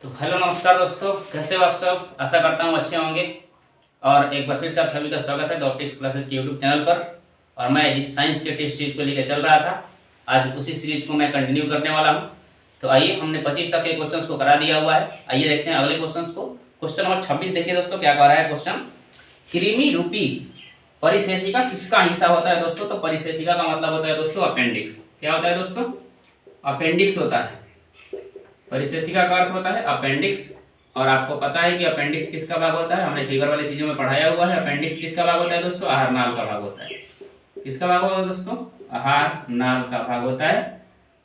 तो हेलो नमस्कार दोस्तों, कैसे हो आप सब। आशा करता हूँ अच्छे होंगे। और एक बार फिर से आप सभी का स्वागत है द ऑप्टिक्स क्लासेस के यूट्यूब चैनल पर। और मैं जिस साइंस के टेस्ट सीरीज को लेकर चल रहा था, आज उसी सीरीज को मैं कंटिन्यू करने वाला हूँ। तो आइए, हमने 25 तक के क्वेश्चंस को करा दिया हुआ है। आइए देखते हैं अगले क्वेश्चन को। क्वेश्चन नंबर 26 देखिए दोस्तों, क्या कह रहा है क्वेश्चन। कृमि रूपी परिशेषिका किसका हिस्सा होता है दोस्तों। तो परिशेषिका का मतलब होता है दोस्तों अपेंडिक्स। क्या होता है दोस्तों, अपेंडिक्स होता है। परिशेषिका का अर्थ होता है अपेंडिक्स। और आपको पता है कि अपेंडिक्स किसका भाग होता है, हमने फिगर वाली चीजों में पढ़ाया हुआ है। अपेंडिक्स किसका भाग होता है दोस्तों, आहार नाल का भाग होता है। किसका भाग होगा दोस्तों, आहार नाल का भाग होता है।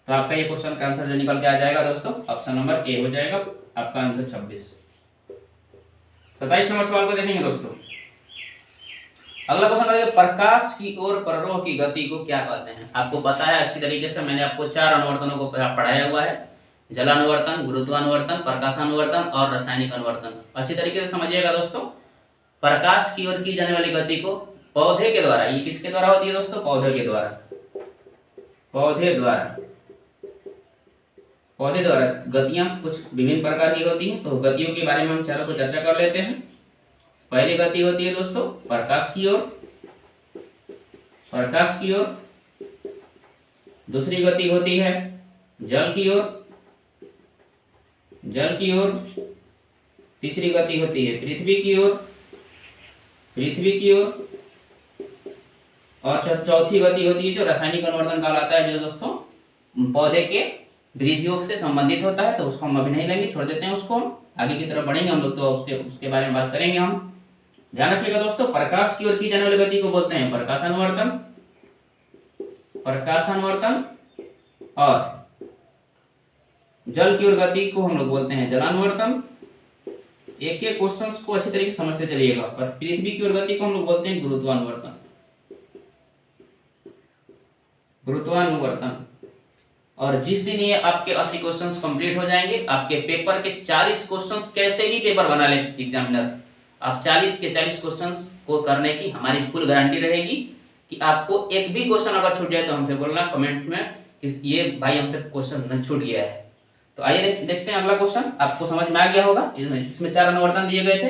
तो आपका ये क्वेश्चन का आंसर जो निकल के आ जाएगा दोस्तों, ऑप्शन नंबर ए हो जाएगा आपका आंसर 26। 27 नंबर सवाल को देखेंगे दोस्तों। अगला क्वेश्चन करेंगे, प्रकाश की ओर प्ररोह की गति को क्या कहते हैं। आपको पता है अच्छी तरीके से, मैंने आपको 4 अनुवर्तनों को पढ़ाया हुआ है। जलानुवर्तन, गुरुत्वानुवर्तन, प्रकाशानुवर्तन और रासायनिक अनुवर्तन। अच्छी तरीके से समझिएगा दोस्तों। प्रकाश की ओर की जाने वाली गति को पौधे के द्वारा, ये किसके द्वारा होती है दोस्तों, पौधे के द्वारा। पौधे द्वारा गतियां कुछ विभिन्न प्रकार की होती हैं। तो गतियों के बारे में हम चारों को चर्चा कर लेते हैं। पहली गति होती है दोस्तों प्रकाश की ओर। दूसरी गति होती है जल की ओर। तीसरी गति होती है पृथ्वी की ओर। और चौथी गति होती है जो रासायनिक अनुवर्तन कहलाता है, जो दोस्तों पौधे के वृद्धि से संबंधित होता है। तो उसको हम अभी नहीं लेंगे, छोड़ देते हैं उसको। आगे की तरफ बढ़ेंगे हम लोग तो उसके बारे में बात करेंगे हम। ध्यान रखिएगा दोस्तों, प्रकाश की ओर की जाने वाली गति को बोलते हैं प्रकाशानुवर्तन। और जल की ओर गति को हम लोग बोलते हैं जलानुवर्तन। एक एक क्वेश्चंस को अच्छी तरीके से समझते चलिएगा। पर पृथ्वी की ओर गति को हम लोग बोलते हैं गुरुत्वानुवर्तन। और जिस दिन ये आपके 80 क्वेश्चंस कंप्लीट हो जाएंगे, आपके पेपर के 40 क्वेश्चंस कैसे भी पेपर बना ले एग्जामिनर, आप 40 के 40 क्वेश्चंस को करने की हमारी फुल गारंटी रहेगी। कि आपको एक भी क्वेश्चन अगर छूट जाए तो हमसे बोलना कमेंट में कि ये भाई हमसे क्वेश्चन न छूट गया है। तो आइए देखते हैं अगला क्वेश्चन। आपको समझ में आ गया होगा, इसमें 4 अनुवर्तन दिए गए थे।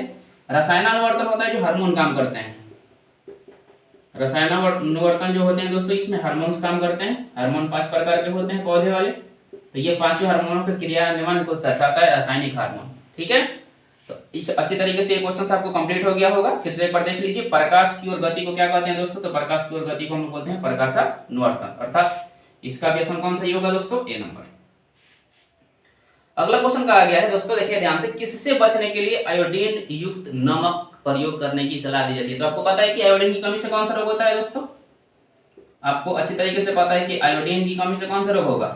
रसायनानुवर्तन होता है जो हार्मोन काम करते हैं। रसायनानुवर्तन जो होते हैं दोस्तों, इसमें हार्मोन्स काम करते हैं। हार्मोन 5 प्रकार के होते हैं पौधे वाले। तो ये 5 हार्मोनों के क्रियान्वयन को दर्शाता है रासायनिक हार्मोन। ठीक है, तो इस अच्छी तरीके से ये क्वेश्चन आपको कंप्लीट हो गया होगा। फिर से एक बार देख लीजिए, प्रकाश की ओर गति को क्या कहते हैं दोस्तों। तो प्रकाश की ओर गति को हम बोलते हैं प्रकाशानुवर्तन। अर्थात इसका भी ऑप्शन कौन सही होगा दोस्तों, ए नंबर। अगला क्वेश्चन कहा गया है दोस्तों, देखिए ध्यान से, किससे बचने के लिए आयोडीन युक्त नमक प्रयोग करने की सलाह दी जाती है। तो आपको पता है कि आयोडीन की कमी से कौन सा रोग होता है दोस्तों। आपको अच्छी तरीके से पता है कि आयोडीन की कमी से कौन सा रोग होगा।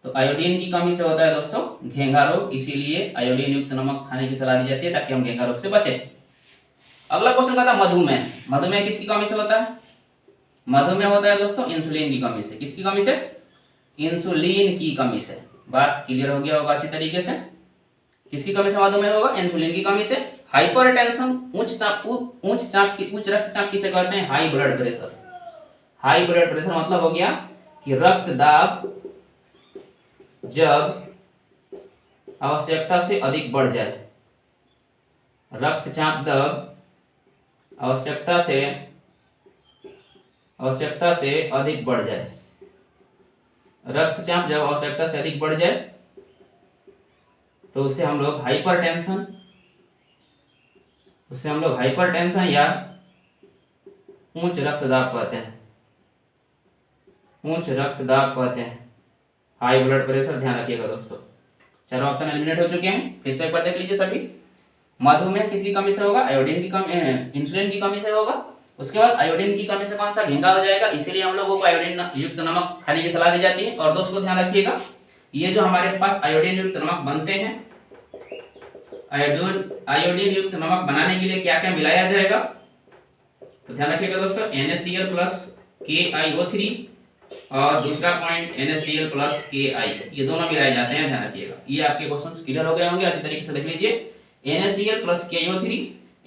तो आयोडीन की कमी से होता है दोस्तों घेंघा रोग। इसीलिए आयोडीन युक्त नमक खाने की सलाह दी जाती है ताकि हम घेंघा रोग से बचें। अगला क्वेश्चन कहता है मधुमेह। मधुमेह किसकी कमी से होता है। मधुमेह होता है दोस्तों इंसुलिन की कमी से। किसकी कमी से, इंसुलिन की कमी से। बात क्लियर हो गया होगा अच्छी तरीके से। किसकी कमी से मधुमेह होगा, इंसुलिन की कमी से। हाइपरटेंशन, उच्च रक्तचाप किसे कहते हैं, high blood pressure. High blood pressure मतलब हो गया कि रक्त दाब जब आवश्यकता से अधिक बढ़ जाए। रक्तचाप दब आवश्यकता से अधिक बढ़ जाए। रक्तचाप जब आवश्यकता से अधिक बढ़ जाए तो उसे हम लोग हाइपरटेंशन या उच्च रक्तदाब कहते हैं। हाई ब्लड प्रेशर, ध्यान रखिएगा दोस्तों। चारों ऑप्शन एलिमिनेट हो चुके हैं। फिर से एक बार देख लीजिए सभी। मधुमेह किसकी कमी से होगा, आयोडीन की कमी, इंसुलिन की कमी से होगा। उसके बाद आयोडीन की कमी से कौन सा, घेंघा हो जाएगा। इसीलिए हम लोगों को आयोडीन युक्त नमक खाने की सलाह दी जाती है। और दोस्तों ध्यान रखिएगा, ये जो हमारे पास आयोडीन युक्त नमक बनते हैं, आयोडीन युक्त नमक बनाने के लिए क्या क्या मिलाया जाएगा। तो ध्यान रखिएगा दोस्तों, NaCl प्लस KiO3 और दूसरा पॉइंट NaCl प्लस Ki, ये दोनों मिलाए जाते हैं। ध्यान रखिएगा, ये आपके क्वेश्चन क्लियर हो गए होंगे। अच्छी तरीके से देख लीजिए, NaCl plus KiO3,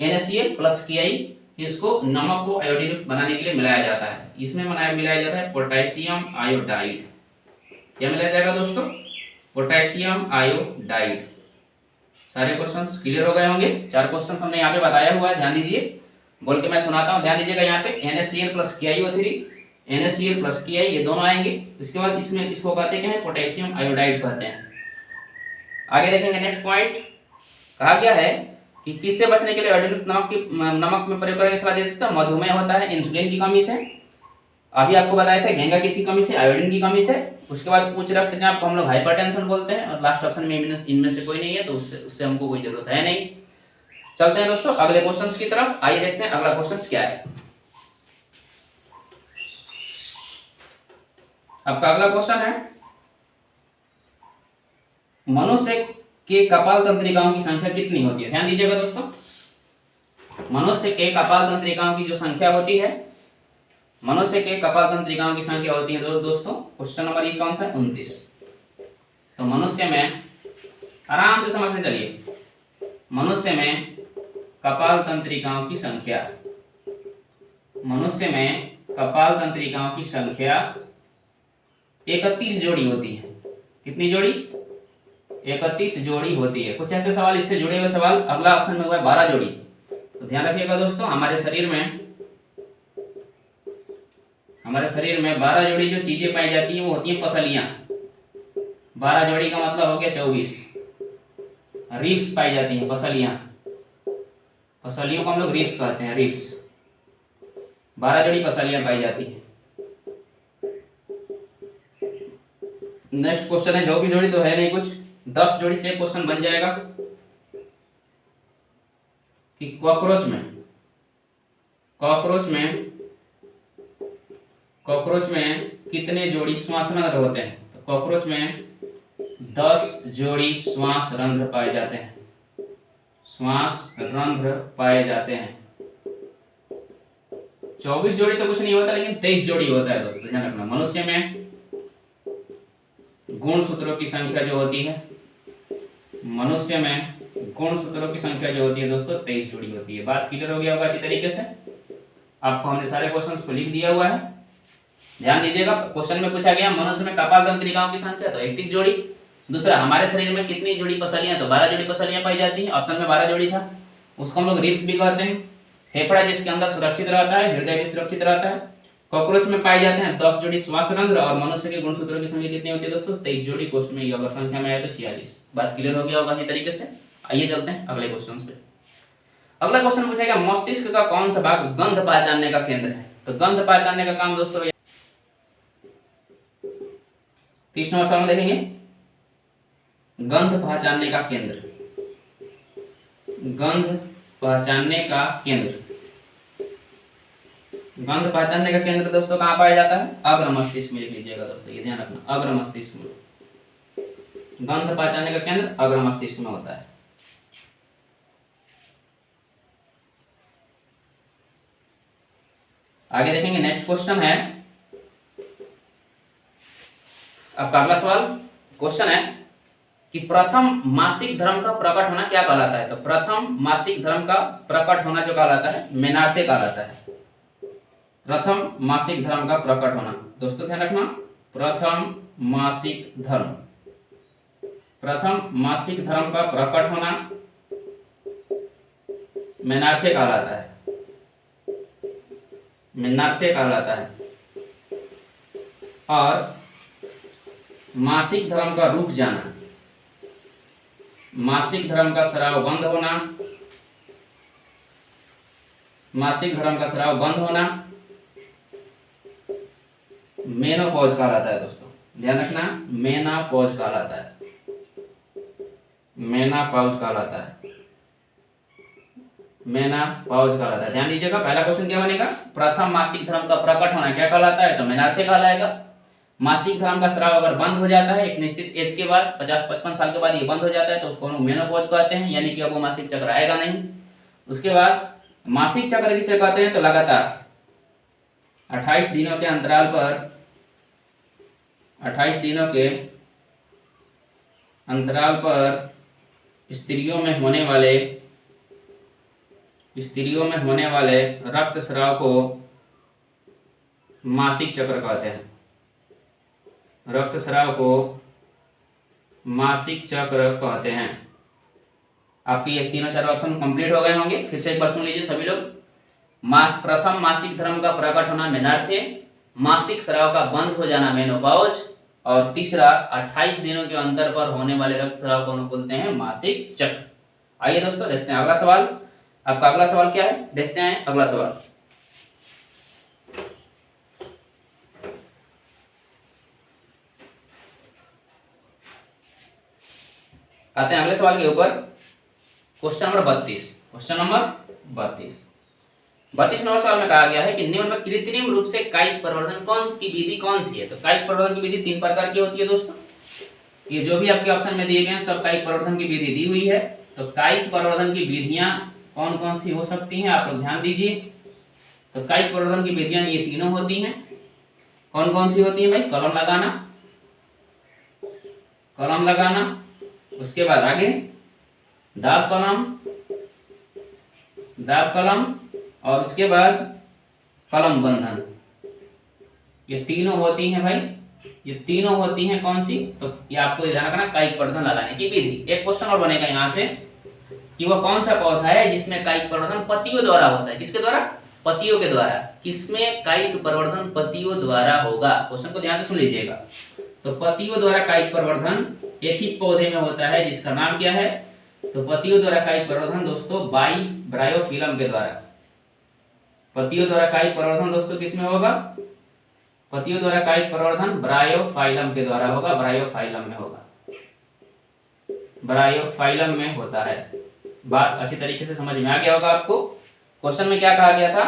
NaCl plus Ki, इसको नमक को आयोडीन युक्त बनाने के लिए मिलाया जाता है। इसमें मिलाया जाता है पोटेशियम आयोडाइड। क्या मिलाया जाएगा दोस्तों, पोटेशियम आयोडाइड। सारे क्वेश्चंस क्लियर हो गए होंगे। 4 क्वेश्चन हमने यहाँ पे बताया हुआ है, ध्यान दीजिए, बोल के मैं सुनाता हूँ, ध्यान दीजिएगा। यहाँ पे NaCl plus KiO3, NaCl plus Ki ये दोनों आएंगे। इसके बाद इसमें इसको कहते हैं पोटेशियम आयोडाइड कहते हैं। आगे देखेंगे नेक्स्ट पॉइंट, कहा गया है कि किससे बचने के लिए आयोडीनयुक्त नमक में प्रयोग करने की सलाह देते हैं? मधुमेह होता है इंसुलिन की कमी से, अभी आपको बताया था घेंगा किसकी कमी से? आयोडीन की कमी से। उसके बाद उच्च रक्तचाप को हम लोग हाइपरटेंशन बोलते हैं, और लास्ट ऑप्शन में इनमें से कोई नहीं है, तो उससे हमको कोई जरूरत है नहीं। चलते हैं दोस्तों अगले क्वेश्चंस की तरफ। आइए देखते हैं अगला क्वेश्चन क्या है। आपका अगला क्वेश्चन है, मनुष्य के कपाल तंत्रिकाओं की संख्या कितनी होती है? ध्यान दीजिएगा दोस्तों, मनुष्य के कपाल तंत्रिकाओं की जो संख्या होती है, मनुष्य के कपाल तंत्रिकाओं की संख्या होती है दोस्तों, क्वेश्चन नंबर ये कौन सा है? 29। तो मनुष्य में, आराम से समझने चलिए, मनुष्य में कपाल तंत्रिकाओं की संख्या, मनुष्य में कपाल तंत्रिकाओं की संख्या 31 जोड़ी होती है। कितनी जोड़ी? 31 जोड़ी होती है। कुछ ऐसे सवाल इससे जुड़े हुए सवाल अगला ऑप्शन में हुआ है 12 जोड़ी। तो ध्यान रखिएगा दोस्तों, हमारे शरीर में 12 जोड़ी जो चीजें पाई जाती हैं वो होती हैं पसलियां। 12 जोड़ी का मतलब हो गया 24 रिब्स पाई जाती हैं, पसलियां, पसलियों को हम लोग रिब्स कहते हैं, रिब्स। 12 जोड़ी पसलियां पाई जाती हैं। नेक्स्ट क्वेश्चन है, जो भी जोड़ी तो है नहीं कुछ, 10 जोड़ी से क्वेश्चन बन जाएगा कि कॉकरोच में कितने जोड़ी श्वास रंध्र होते हैं? तो कॉकरोच में 10 जोड़ी श्वास रंध्र पाए जाते हैं, श्वास रंध्र पाए जाते हैं। 24 जोड़ी तो कुछ नहीं होता, लेकिन 23 जोड़ी होता है दोस्तों, ध्यान रखना। मनुष्य में गुणसूत्रों की संख्या जो होती है, मनुष्य में गुणसूत्रों की संख्या जो होती है दोस्तों 23 जोड़ी होती है। बात क्लियर हो गया होगा अच्छी तरीके से। आपको हमने सारे क्वेश्चंस को लिख दिया हुआ है, ध्यान दीजिएगा। क्वेश्चन में पूछा गया मनुष्य में कपाल तंत्रिकाओं की संख्या, तो 31 जोड़ी। दूसरा, हमारे शरीर में कितनी जोड़ी पसलियां? तो 12 जोड़ी पसलियां पाई जाती हैं। ऑप्शन में 12 जोड़ी था, उसको हम लोग रिब्स भी कहते हैं। फेफड़ा जिसके अंदर सुरक्षित रहता है, हृदय भी सुरक्षित रहता है। कॉकरोच में पाए जाते हैं 10 जोड़ी श्वास रंध्र, और मनुष्य के गुणसूत्रों की संख्या कितनी होती है दोस्तों? 23 जोड़ी। क्वेश्चन में अगर संख्या में आए तो 46। बात क्लियर हो गया होगा इसी तरीके से। आइए चलते हैं अगले क्वेश्चन पे। अगला क्वेश्चन पूछा गया, मस्तिष्क का कौन सा भाग गंध पहचानने का केंद्र है? तो गंध पहचानने का काम दोस्तों 30 नंबर सवाल में देखेंगे, गंध पहचानने का केंद्र, गंध पहचानने का केंद्र, गंध पहचानने का केंद्र दोस्तों कहाँ पाया जाता है? अग्र मस्तिष्क में लिख लीजिएगा दोस्तों, ये ध्यान रखना, अग्र मस्तिष्क में। गंध पहचानने का केंद्र अग्र मस्तिष्क में होता है। आगे देखेंगे, नेक्स्ट क्वेश्चन है आपका अगला सवाल। क्वेश्चन है कि प्रथम मासिक धर्म का प्रकट होना क्या कहलाता है? तो प्रथम मासिक धर्म का प्रकट होना जो कहलाता है मेनार्थे कहलाता है। प्रथम मासिक धर्म का प्रकट होना दोस्तों ध्यान रखना, प्रथम मासिक धर्म, प्रथम मासिक धर्म का प्रकट होना मेनार्थे कहलाता है, मेनार्थे कहलाता है। और मासिक धर्म का रुक जाना, मासिक धर्म का स्राव बंद होना, मासिक धर्म का स्राव बंद होना मेनोपॉज कहलाता है दोस्तों, ध्यान रखना, मेनापॉज कहलाता है, मेनापॉज कहलाता है, मेनापॉज कहलाता है। ध्यान दीजिएगा, पहला क्वेश्चन क्या बनेगा? प्रथम मासिक धर्म का प्रकट होना क्या कहलाता है? तो मेनार्थे कहलाएगा। मासिक धर्म का स्राव अगर बंद हो जाता है एक निश्चित एज के बाद, 50-55 साल के बाद ये बंद हो जाता है, तो उसको हम मेनोपॉज कहते हैं, यानी कि अब वो मासिक चक्र आएगा नहीं। उसके बाद मासिक चक्र किसे कहते हैं? तो लगातार 28 दिनों के अंतराल पर, 28 दिनों के अंतराल पर स्त्रियों में होने वाले रक्त स्राव को मासिक चक्र कहते हैं, रक्त स्राव को मासिक चक्र कहते हैं। आपके ये तीनों चारों ऑप्शन कंप्लीट हो गए होंगे। फिर से एक बार सुन लीजिए सभी लोग। प्रथम मासिक धर्म का प्रकट होना मेनार्थे, मासिक स्राव का बंद हो जाना मेनोपॉज, और तीसरा 28 दिनों के अंतर पर होने वाले रक्तस्राव को हम बोलते हैं मासिक चक्र। आइए दोस्तों देखते हैं अगला सवाल। आपका अगला सवाल क्या है, देखते हैं अगला सवाल। आते हैं अगले सवाल के ऊपर। Question number 32। Question number 32 number सवाल में कहा गया है कि निम्न में कृत्रिम रूप से कायिक प्रवर्धन की विधि कौन सी है। तो कायिक प्रवर्धन की विधि 3 प्रकार की होती है दोस्तों। ये जो भी आपके ऑप्शन में दिए गए हैं सब कायिक प्रवर्धन की विधि दी हुई है। तो कायिक प्रवर्धन की विधियां कौन कौन सी हो सकती हैं, आप लोग ध्यान दीजिए। तो कायिक प्रवर्धन की विधियां ये तीनों होती हैं। कौन कौन सी होती है भाई, कलम लगाना, उसके बाद आगे दाब कलम, और उसके बाद कलम बंधन। ये तीनों होती हैं भाई, ये तीनों होती हैं कौन सी, तो ये आपको ध्यान रखना कायिक प्रवर्धन लगाने की विधि। एक क्वेश्चन और बनेगा यहाँ से कि वह कौन सा पौधा है जिसमें कायिक प्रवर्धन पत्तियों द्वारा होता है। किसके द्वारा, पत्तियों के द्वारा। किसमें कायिक प्रवर्धन पत्तियों द्वारा होगा, क्वेश्चन को ध्यान से सुन लीजिएगा। तो पत्तियों द्वारा कायिक प्रवर्धन एक ही पौधे में होता है जिसका नाम क्या है, तो पत्तियों द्वारा कायिक प्रवर्धन दोस्तों ब्रायोफिलम के द्वारा। पत्तियों द्वारा कायिक प्रवर्धन दोस्तों किसमें होगा, पत्तियों द्वारा कायिक प्रवर्धन ब्रायोफाइलम के द्वारा होगा, ब्रायोफाइलम में होगा, ब्रायोफाइलम में होता है। बात अच्छी तरीके से समझ में आ गया होगा आपको। क्वेश्चन में क्या कहा गया था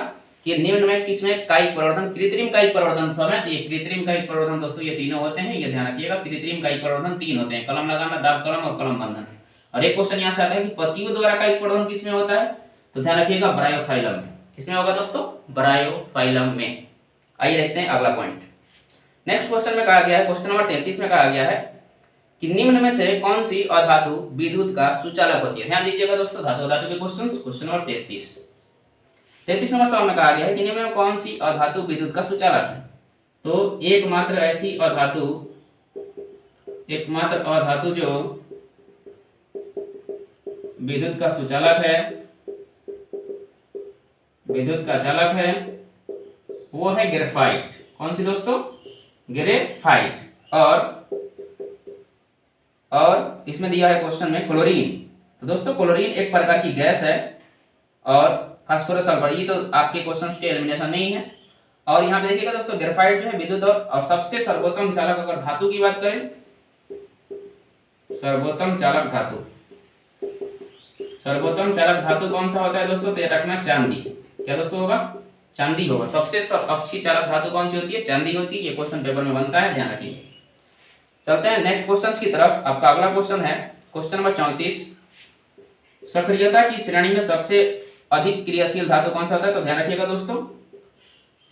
कि निम्न में किसमें कायिक प्रवर्धन, कृत्रिम कायिक प्रवर्धन सब है। तो ये कृत्रिम कायिक प्रवर्धन दोस्तों ये तीनों होते हैं, ये ध्यान रखिएगा। कृत्रिम कायिक प्रवर्धन 3 होते हैं, कलम लगाना, दाब कलम और कलम बंधन। और एक क्वेश्चन यहाँ से आता है कि पत्तियों द्वारा कायिक प्रवर्धन किसमें होता है, तो ध्यान रखिएगा ब्रायोफाइलम में। किसमें होगा दोस्तों, ब्रायोफाइलम में। आइए देखते हैं अगला पॉइंट। नेक्स्ट क्वेश्चन में कहा गया है, क्वेश्चन नंबर 33 में कहा गया है कि निम्न में से कौन सी अधातु विद्युत का सुचालक होती है। ध्यान दीजिएगा दोस्तों, धातु के क्वेश्चंस। क्वेश्चन नंबर 33 नंबर सवाल में कहा गया है कि निम्न में कौन सी अधातु विद्युत का सुचालक है। तो एकमात्र ऐसी अधातु जो विद्युत का सुचालक है, विद्युत का चालक है, वो है ग्रेफाइट। कौन सी दोस्तों, ग्रेफाइट। और इसमें दिया है क्वेश्चन में क्लोरीन। तो दोस्तों क्लोरीन एक प्रकार की गैस है, और फास्फोरस सल्फर, ये तो आपके क्वेश्चन के एलिमिनेशन नहीं है। और यहाँ पे देखिएगा दोस्तों ग्रेफाइट जो है विद्युत और सबसे सर्वोत्तम चालक, अगर धातु की बात करें, सर्वोत्तम चालक धातु कौन सा होता है दोस्तों, तो ये रखना चांदी। क्या दोस्तों होगा, चांदी होगा। सबसे अच्छी चालक धातु कौन सी होती है, चांदी होती है। ये क्वेश्चन पेपर में बनता है, ध्यान रखिए। चलते हैं नेक्स्ट क्वेश्चन की तरफ। आपका अगला क्वेश्चन है क्वेश्चन नंबर 34। सक्रियता की श्रेणी में सबसे अधिक क्रियाशील धातु कौन सा होता है, तो ध्यान रखिएगा दोस्तों,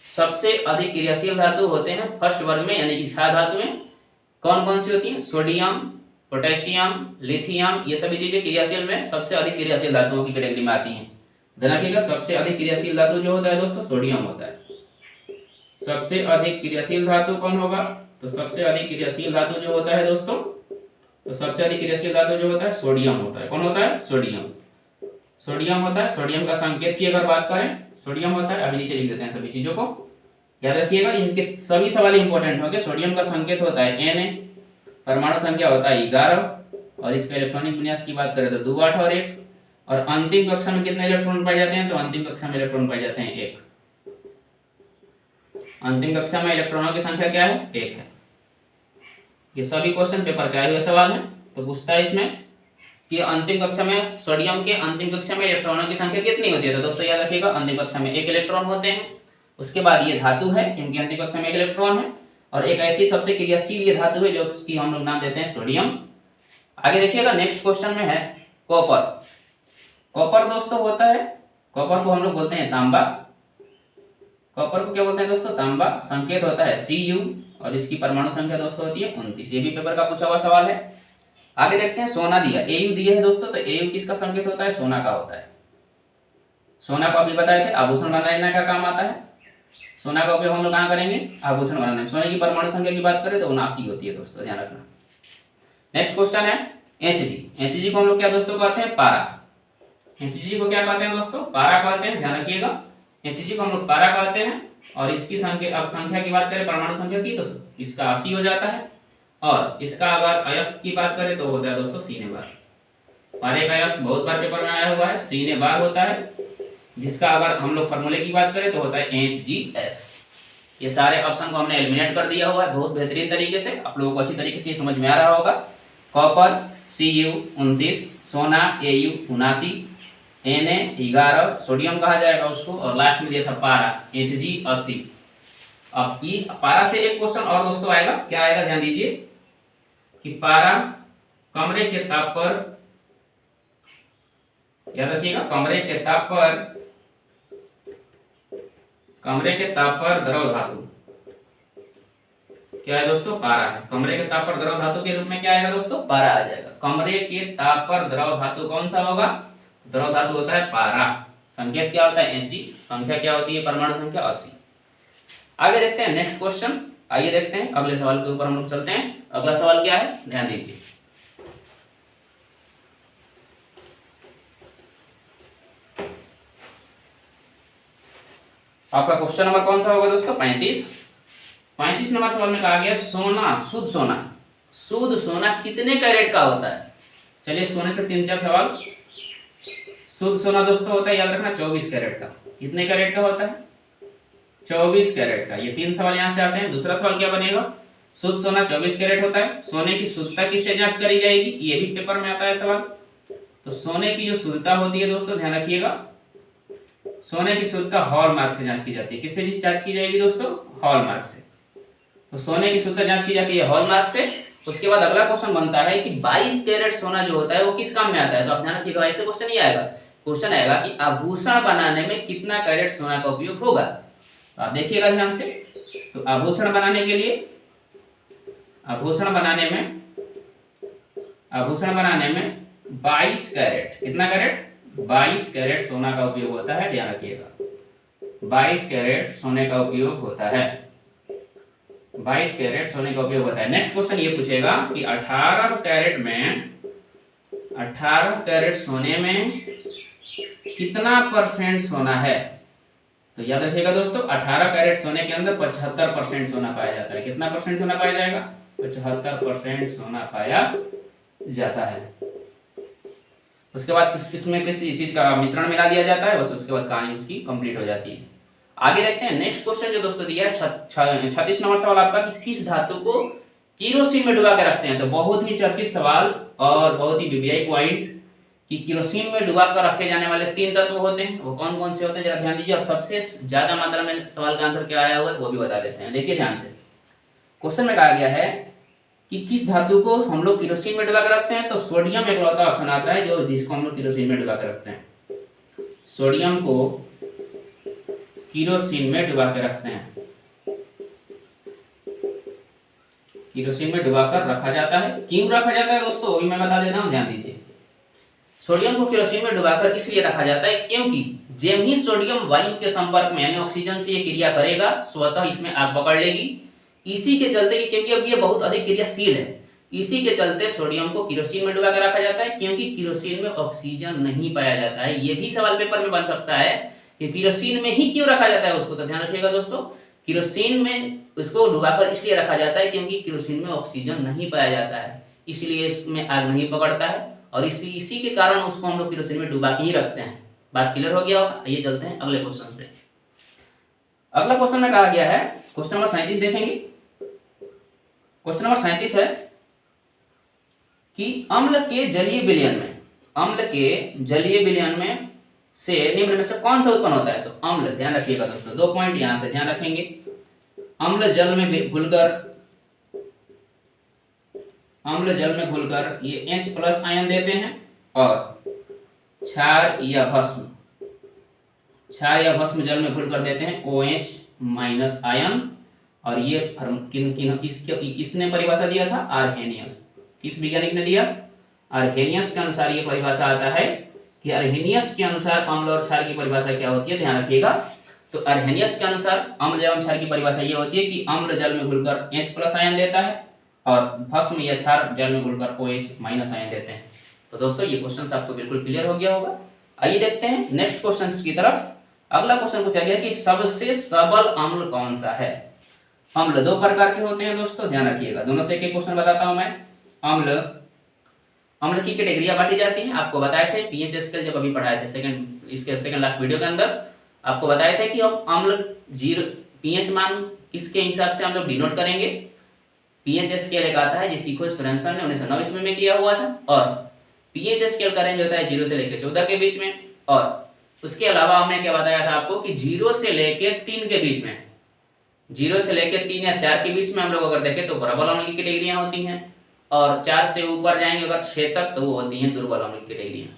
सबसे अधिक क्रियाशील धातु होते हैं फर्स्ट वर्ग में, यानी कि छह धातुएं। कौन कौन सी होती हैं, सोडियम, पोटेशियम, लिथियम, ये सभी चीजें क्रियाशील में सबसे अधिक क्रियाशील धातुओं की कैटेगरी में आती हैं। ध्यान रखिएगा, सबसे अधिक क्रियाशील धातु जो होता है दोस्तों सोडियम होता है। सबसे अधिक क्रियाशील धातु कौन होगा, तो सबसे अधिक क्रियाशील धातु जो होता है दोस्तों, तो सबसे अधिक क्रियाशील धातु जो होता है सोडियम होता है। कौन होता है, सोडियम होता है। सोडियम का संकेत की अगर बात करें, सोडियम होता है। अभी नीचे लिख देते हैं सभी चीजों को, याद रखिएगा, इनके सभी सवाल इंपॉर्टेंट होंगे। सोडियम का संकेत होता है Na, परमाणु संख्या होता है 11, और इसका इलेक्ट्रॉनिक विन्यास की बात करें तो 2 8 और 1। और अंतिम कक्षा में कितने इलेक्ट्रॉन पाए जाते हैं, तो अंतिम कक्षा में इलेक्ट्रॉन पाए जाते हैं 1। अंतिम कक्षा में इलेक्ट्रॉनों की संख्या क्या है, 1 है। ये सभी क्वेश्चन पेपर के आए हुए सवाल हैं। तो पूछता है इसमें कि अंतिम कक्षा में सोडियम के अंतिम कक्षा में इलेक्ट्रॉनों की संख्या कितनी होती है। तो दोस्तों याद रखिएगा, अंतिम कक्षा में 1 इलेक्ट्रॉन होते हैं। उसके बाद ये धातु है, इनकी अंतिम कक्षा में 1 इलेक्ट्रॉन है, और एक ऐसी सबसे क्रियाशील ये धातु है जो कि हम लोग नाम देते हैं सोडियम। आगे देखिएगा, नेक्स्ट क्वेश्चन में है कॉपर। कॉपर दोस्तों होता है, कॉपर को हम लोग बोलते हैं तांबा। कॉपर को क्या बोलते हैं दोस्तों, तांबा। संकेत होता है Cu, और इसकी परमाणु संख्या दोस्तों होती है 29। ये भी पेपर का पूछा हुआ सवाल है। आगे देखते हैं, सोना दिया, Au दिया है दोस्तों। तो Au किसका संकेत होता है, सोना का होता है। सोना को अभी बताए थे आभूषण बनाने का काम आता है। सोना का उपयोग हम लोग कहाँ करेंगे, आभूषण बनाने में। सोने की परमाणु संख्या की बात करें तो 79 होती है दोस्तों, ध्यान रखना। नेक्स्ट क्वेश्चन है Hg को हम लोग क्या दोस्तों कहते हैं, पारा। Hg को क्या कहते हैं दोस्तों, पारा कहते हैं, ध्यान रखिएगा। Hg को हम लोग पारा कहते हैं। और इसकी संख्या, अब संख्या की बात करें परमाणु संख्या की, तो इसका 80 हो जाता है। और इसका अगर अयस्क की बात करें तो होता है दोस्तों सीने बार। पारे का अयस्क बहुत बार पेपर में आया हुआ है, सीने बार होता है, जिसका अगर हम लोग फार्मूले की बात करें तो होता है HgS। ये सारे ऑप्शन को हमने एलिमिनेट कर दिया हुआ है बहुत बेहतरीन तरीके से, आप लोगों को अच्छी तरीके से ये समझ में आ रहा होगा। कॉपर Cu 29, सोना Au 79, Na 11, सोडियम कहा जाएगा उसको, और लास्ट में दिया था पारा Hg 80। अब ये पारा से एक क्वेश्चन और दोस्तों आएगा, क्या आएगा ध्यान दीजिए कि पारा कमरे के ताप पर, याद रखिएगा, कमरे के ताप पर द्रव धातु क्या है दोस्तों, पारा है। कमरे के ताप पर द्रव धातु के रूप में क्या आएगा दोस्तों, पारा आ जाएगा। कमरे के ताप पर द्रव धातु कौन सा होगा, द्रव धातु होता है पारा। संकेत क्या होता है Hg, संख्या क्या होती है परमाणु संख्या 80। आगे देखते हैं नेक्स्ट क्वेश्चन, आइए देखते हैं अगले सवाल के ऊपर हम लोग चलते हैं। अगला सवाल क्या है, ध्यान दीजिए। आपका क्वेश्चन नंबर कौन सा होगा दोस्तों, 35 नंबर सवाल में कहा गया सोना, शुद्ध सोना कितने कैरेट का होता है। चलिए सोने से 3-4 सवाल। शुद्ध सोना दोस्तों होता है, याद रखना, 24 कैरेट का। कितने कैरेट का होता है, 24 कैरेट का। ये 3 सवाल यहाँ से आते हैं। दूसरा सवाल क्या बनेगा, शुद्ध सोना 24 कैरेट होता है, सोने की शुद्धता किससे जांच करी जाएगी, ये भी पेपर में आता है सवाल। तो सोने की जो शुद्धता होती है दोस्तों, ध्यान रखिएगा, सोने की शुद्धता हॉलमार्क से जांच की जाती है। किससे जांच की जाएगी दोस्तों, हॉलमार्क से। तो सोने की शुद्धता जांच की जाती है हॉलमार्क से। उसके बाद अगला क्वेश्चन बनता है कि 22 कैरेट सोना जो होता है वो किस काम में आता है। तो आप ध्यान रखिएगा, ऐसे क्वेश्चन नहीं आएगा। क्वेश्चन आएगा कि आभूषण बनाने में कितना कैरेट सोना का उपयोग होगा। तो आप देखिएगा ध्यान से। तो आभूषण बनाने के लिए, आभूषण बनाने में 22 कैरेट, कितना कैरेट, 22 कैरेट सोना का उपयोग होता है। ध्यान रखिएगा, 22 कैरेट सोने का उपयोग होता है, 22 कैरेट सोने का उपयोग होता है। नेक्स्ट क्वेश्चन ये पूछेगा कि 18 कैरेट सोने में कितना परसेंट सोना है। तो याद रखिएगा दोस्तों, 18 कैरेट सोने के अंदर 75% सोना पाया जाता है। कितना परसेंट सोना पाया जाएगा, 75% सोना पाया जाता है। उसके बाद किसमें किसी चीज का मिश्रण मिला दिया जाता है, बस उसके बाद कहानी उसकी कंप्लीट हो जाती है। आगे देखते हैं नेक्स्ट क्वेश्चन जो दोस्तों दिया है 36 नंबर सवाल आपका, कि किस धातु को केरोसिन में डुबा के रखते हैं। तो बहुत ही चर्चित सवाल और बहुत ही वीवीआई पॉइंट, कि केरोसिन में डुबा कर रखे जाने वाले 3 तत्व होते हैं, वो कौन कौन से होते हैं जरा ध्यान दीजिए। और सबसे ज्यादा मात्रा में सवाल का आंसर क्या आया हुआ है वो भी बता देते हैं। देखिए ध्यान से, क्वेश्चन में कहा गया है कि किस धातु को हम लोग केरोसिन में डुबा कर रखते हैं। तो सोडियम एकलौता ऑप्शन आता है जो जिसको हम लोग केरोसिन में डुबा कर रखते हैं। सोडियम को केरोसिन में डुबा के रखते हैं, केरोसिन में डुबाकर रखा जाता है। क्यों रखा जाता है दोस्तों वो भी मैं बता देता हूं, ध्यान दीजिए। सोडियम को केरोसिन में डुबाकर इसलिए रखा जाता है क्योंकि जब ही सोडियम वायु के संपर्क में यानी ऑक्सीजन से ये क्रिया करेगा, स्वतः इसमें आग पकड़ लेगी। इसी के चलते, क्योंकि अब ये बहुत अधिक क्रियाशील है, इसी के चलते सोडियम को केरोसिन में डुबा कर रखा जाता है, क्योंकि केरोसिन में ऑक्सीजन नहीं पाया जाता है। ये भी सवाल पेपर में बन सकता है कि केरोसिन में ही क्यों रखा जाता है उसको। तो ध्यान रखिएगा दोस्तों, केरोसिन में उसको डुबाकर इसलिए रखा जाता है क्योंकि केरोसिन में ऑक्सीजन नहीं पाया जाता है, इसलिए इसमें आग नहीं पकड़ता है, और इसी के कारण उसको हम लोग केरोसिन में डुबा के ही रखते हैं। बात क्लियर हो गया होगा। आइए चलते हैं अगले क्वेश्चन पे। अगला क्वेश्चन में कहा गया है, क्वेश्चन नंबर 37 देखेंगे। क्वेश्चन नंबर 37 है कि अम्ल के जलीय विलयन में से निम्न में से कौन सा उत्पन्न होता है। तो अम्ल, ध्यान रखिएगा दोस्तों, 2 पॉइंट यहां से ध्यान रखेंगे। अम्ल जल में घुलकर ये H+ आयन देते हैं, और क्षार या भस्म जल में घुलकर देते हैं OH- आयन। और ये किसने परिभाषा दिया था, आर्हेनियस। किस वैज्ञानिक ने दिया, आर्हेनियस के अनुसार ये परिभाषा आता है कि आर्हेनियस के अनुसार अम्ल और क्षार की परिभाषा क्या होती है, ध्यान रखिएगा। तो आर्हेनियस के अनुसार अम्ल एवं क्षार की परिभाषा ये होती है कि अम्ल जल में घुलकर H+ आयन देता है, और भस्म या क्षार जल में घुलकर OH माइनस आयन देते हैं। तो दोस्तों ये क्वेश्चन आपको बिल्कुल क्लियर हो गया होगा। आइए देखते हैं नेक्स्ट क्वेश्चन की तरफ। अगला क्वेश्चन पूछा गया कि सबसे सबल अम्ल कौन सा है। अम्ल दो प्रकार के होते हैं दोस्तों, ध्यान रखिएगा। दोनों से एक क्वेश्चन बताता हूं मैं। अम्ल की कैटेगरियां बांटी जाती हैं। आपको बताए थे पीएच स्केल जब अभी पढ़ाए थे सेकंड लास्ट वीडियो के अंदर आपको बताए थे कि अब अम्ल जीरो पीएच मान किसके हिसाब से हम लोग डिनोट करेंगे। पीएच स्केल एक आता है जिसकी खोज फ्रेंसन ने 1909 ईस्वी में किया हुआ था, और पीएच स्केल का रेंज होता है 0 से लेकर 14 के बीच में। और उसके अलावा हमने क्या बताया था आपको कि 0 से लेकर 3 के बीच में, 0 से लेकर 3 या 4 के बीच में हम लोग अगर देखें तो प्रबल अम्ल की कैटेगरियां होती हैं, और 4 से ऊपर जाएंगे अगर 6 तक तो वो होती हैं दुर्बल अम्ल की कैटेगरियां।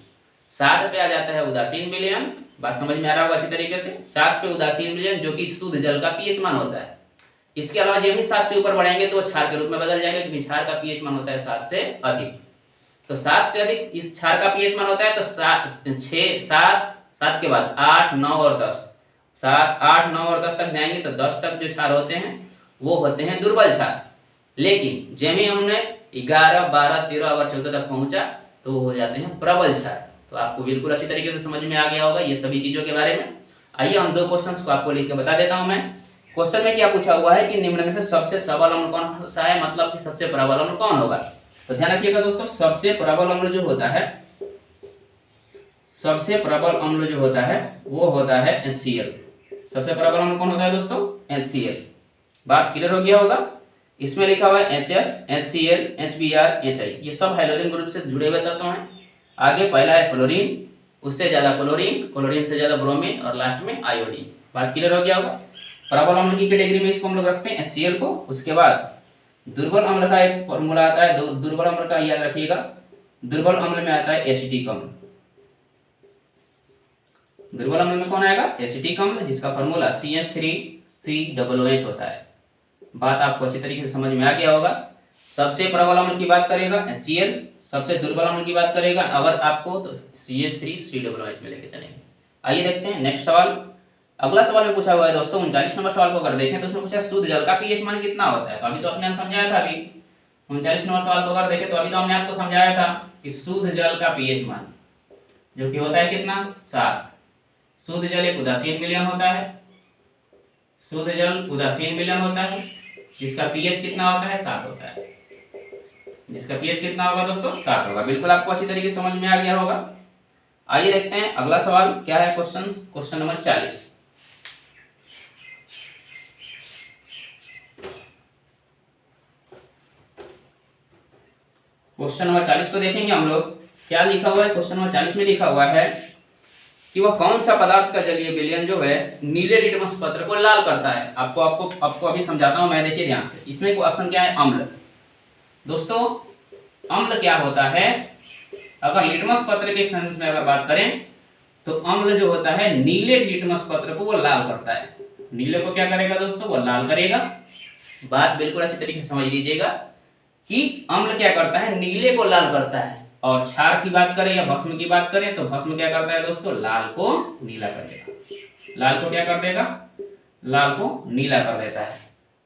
7 पे आ जाता है उदासीन विलयन, बात समझ में आ रहा होगा अच्छी तरीके से। 7 पे उदासीन विलयन जो कि शुद्ध जल का पीएच मान होता है। इसके अलावा जब भी 7 से ऊपर बढ़ेंगे तो क्षार के रूप में बदल जाएगा, क्योंकि क्षार का पीएच मान होता है 7 से अधिक। तो 7 से अधिक इस क्षार का पीएच मान होता है, तो 7 के बाद 8, 9 और 10, 7, 8, 9 और 10 तक जाएंगे तो 10 तक जो क्षार होते हैं वो होते हैं दुर्बल क्षार। लेकिन जब ही हमने 11, 12, 13 और 14 तक पहुंचा तो वो हो जाते हैं प्रबल क्षार। तो आपको बिल्कुल अच्छी तरीके से समझ में आ गया होगा ये सभी चीजों के बारे में। आइए हम दो क्वेश्चंस को आपको लिख के बता देता हूं मैं। क्वेश्चन में क्या पूछा हुआ है कि निम्न में से सबसे सबल अम्ल कौन सा है, मतलब कि सबसे प्रबल अम्ल कौन होगा। तो ध्यान रखिएगा दोस्तों, सबसे प्रबल अम्ल जो होता है, सबसे प्रबल अम्ल जो होता है वो होता है HCl। सबसे प्रबल अम्ल कौन होता है दोस्तों, HCl। बात क्लियर हो गया होगा। इसमें लिखा हुआ है HF, HCl, HBr, HI, ये सब हाइड्रोजन ग्रुप से जुड़े हुए तत्व हैं। आगे पहला है फ्लोरीन, उससे ज्यादा क्लोरीन, क्लोरीन से ज्यादा ब्रोमीन, और लास्ट में आयोडीन। बात क्लियर हो गया होगा। प्रबल अम्ल की कैटेगरी में इसको हम लोग रखते हैं HCl को। उसके बाद दुर्बल अम्ल का एक फॉर्मूला आता है, दुर्बल अम्ल का याद रखिएगा। दुर्बल अम्ल में आता है एसिटिक अम्ल। दुर्बल अम्ल में कौन आएगा, एसिटिक अम्ल, जिसका फॉर्मूला CH3COOH होता है। बात आपको अच्छी तरीके से समझ में आ गया होगा। सबसे प्रबल अम्ल की बात करेगा HCl, सबसे दुर्बल अम्ल की बात करेगा अगर आपको तो CH3COOH में लेके चलेंगे। आइए देखते हैं नेक्स्ट सवाल। अगला सवाल में पूछा हुआ है दोस्तों 39 नंबर सवाल को अगर देखें तो उसमें पूछा शुद्ध जल का पीएच मान कितना होता है। तो अभी तो आपने समझाया था, अभी 39 नंबर सवाल को अगर देखें तो अभी तो हमने आपको समझाया था कि शुद्ध जल का पीएच मान जो कि होता है कितना, 7। शुद्ध जल एक उदासीन विलयन होता है, शुद्ध जल उदासीन विलयन होता है जिसका पीएच कितना होता है, 7 होता है। जिसका पीएच कितना होगा दोस्तों, 7 होगा। बिल्कुल आपको अच्छी तरीके से समझ में आ गया होगा। आइए देखते हैं अगला सवाल क्या है। Question number 40। क्वेश्चन नंबर 40 को देखेंगे हम लोग। क्या लिखा हुआ है क्वेश्चन नंबर 40 में, लिखा हुआ है कि वह कौन सा पदार्थ का जलीय विलयन जो है नीले लिटमस पत्र को लाल करता है। आपको अभी समझाता हूं मैं, देखिए ध्यान से। इसमें ऑप्शन क्या है, अम्ल। दोस्तों अम्ल क्या होता है, अगर लिटमस पत्र के सेंस में अगर बात करें तो अम्ल जो होता है नीले लिटमस पत्र को वो लाल करता है। नीले को क्या करेगा दोस्तों, वो लाल करेगा। बात बिल्कुल अच्छी तरीके से समझ लीजिएगा कि अम्ल क्या करता है, नीले को लाल करता है। और क्षार की बात करें या भस्म की बात करें तो भस्म क्या करता है दोस्तों, लाल को नीला कर देगा। लाल को क्या कर देगा, लाल को नीला कर देता है।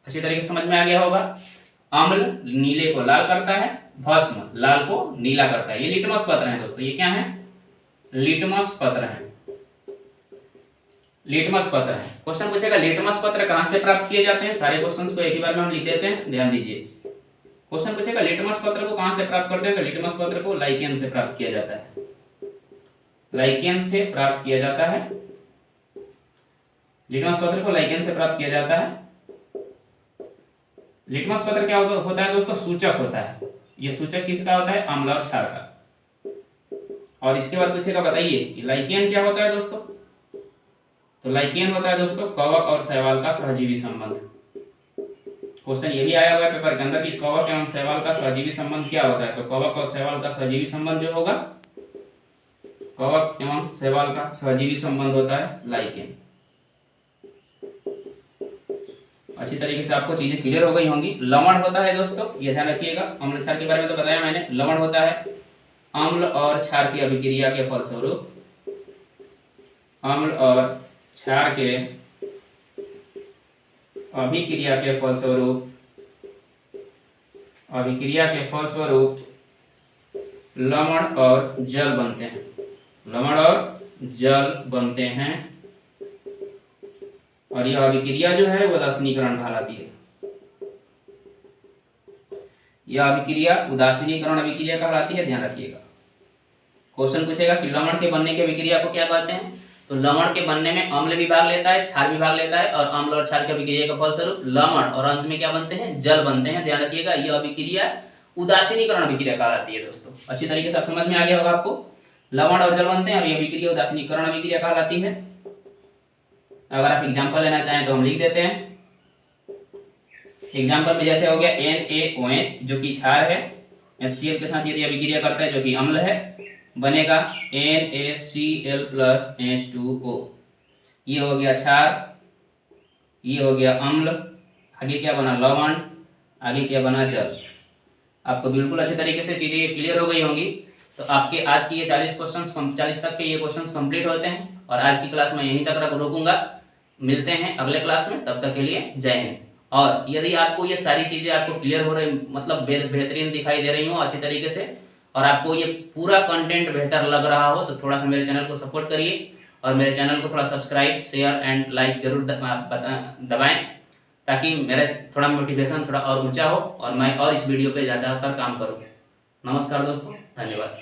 अच्छी तरीके से समझ में आ गया होगा। अम्ल नीले को लाल करता है, भस्म लाल को नीला करता है। ये लिटमस पत्र है दोस्तों, ये क्या है, लिटमस पत्र है। लिटमस पत्र है। क्वेश्चन पूछेगा लिटमस पत्र कहां से प्राप्त किए जाते हैं। सारे क्वेश्चंस को एक ही बार में हम लिख देते हैं, ध्यान दीजिए। क्वेश्चन पूछेगा लिटमस पत्र को कहां से प्राप्त करते हैं, तो लिटमस पत्र को लाइकेन से प्राप्त किया जाता है। लाइकेन से प्राप्त किया जाता है। लिटमस पत्र को लाइकेन से प्राप्त किया जाता है। लिटमस पत्र क्या होता है दोस्तों, सूचक होता है। ये सूचक किसका होता है, अम्ल और क्षार का। और इसके बाद पूछेगा बताइए लाइकेन क्या होता है दोस्तों, तो लाइकेन होता है दोस्तों कवक और शैवाल का सहजीवी संबंध। क्वेश्चन ये भी आया हुआ है पेपर के अंदर कि कवक एवं शैवाल का सहजीवी संबंध क्या होता है। तो कवक और शैवाल का सहजीवी संबंध जो होगा, कवक एवं शैवाल का सहजीवी संबंध होता है लाइकेन। अच्छी तरीके से आपको चीजें क्लियर हो गई होंगी। लवण होता है दोस्तों, ये ध्यान रखिएगा। अम्ल क्षार के बारे में तो बताया मैंने। लवण होता है अम्ल और क्षार की अभिक्रिया के फलस्वरूप, अम्ल और क्षार के अभिक्रिया के फलस्वरूप अभिक्रिया के फलस्वरूप लवण और जल बनते हैं, लवण और जल बनते हैं, और यह अभिक्रिया जो है वो उदासीनीकरण कहलाती है। यह अभिक्रिया उदासीनीकरण अभिक्रिया कहलाती है, ध्यान रखिएगा। क्वेश्चन पूछेगा कि लवण के बनने की अभिक्रिया को क्या कहते हैं, तो लवण के बनने में अम्ल भी भाग लेता है, क्षार भी भाग लेता है, और अम्ल और क्षार की अभिक्रिया का फलस्वरूप लवण और अंत में क्या बनते हैं, जल बनते हैं। ध्यान रखिएगा, यह अभिक्रिया उदासीनीकरण अभिक्रिया कहलाती है। दोस्तों अच्छी तरीके से समझ में आ गया होगा आपको, लवण और जल बनते हैं और यह अभिक्रिया उदासीनीकरण अभिक्रिया कहलाती है। अगर आप एग्जाम्पल लेना चाहें तो हम लिख देते हैं। एग्जाम्पल में जैसे हो गया NaOH जो कि क्षार है, HCl के साथ यदि अभिक्रिया करता है जो कि अम्ल है, बनेगा NaCl + H2O। ये हो गया क्षार, ये हो गया अम्ल, आगे क्या बना लवण, आगे क्या बना जल। आपको बिल्कुल अच्छे तरीके से चीज़ें क्लियर हो गई होंगी। तो आपके आज की ये 40 क्वेश्चन 40 तक के ये क्वेश्चन कंप्लीट होते हैं, और आज की क्लास में यहीं तक रोकूंगा। मिलते हैं अगले क्लास में, तब तक के लिए जय हिंद। और यदि आपको ये सारी चीज़ें आपको क्लियर हो रही, मतलब बेहतरीन दिखाई दे रही हो अच्छी तरीके से, और आपको ये पूरा कंटेंट बेहतर लग रहा हो, तो थोड़ा सा मेरे चैनल को सपोर्ट करिए, और मेरे चैनल को थोड़ा सब्सक्राइब, शेयर एंड लाइक जरूर दबाएं, ताकि मेरा थोड़ा मोटिवेशन थोड़ा और ऊंचा हो और मैं और इस वीडियो पे ज़्यादातर काम करूँ। नमस्कार दोस्तों, धन्यवाद।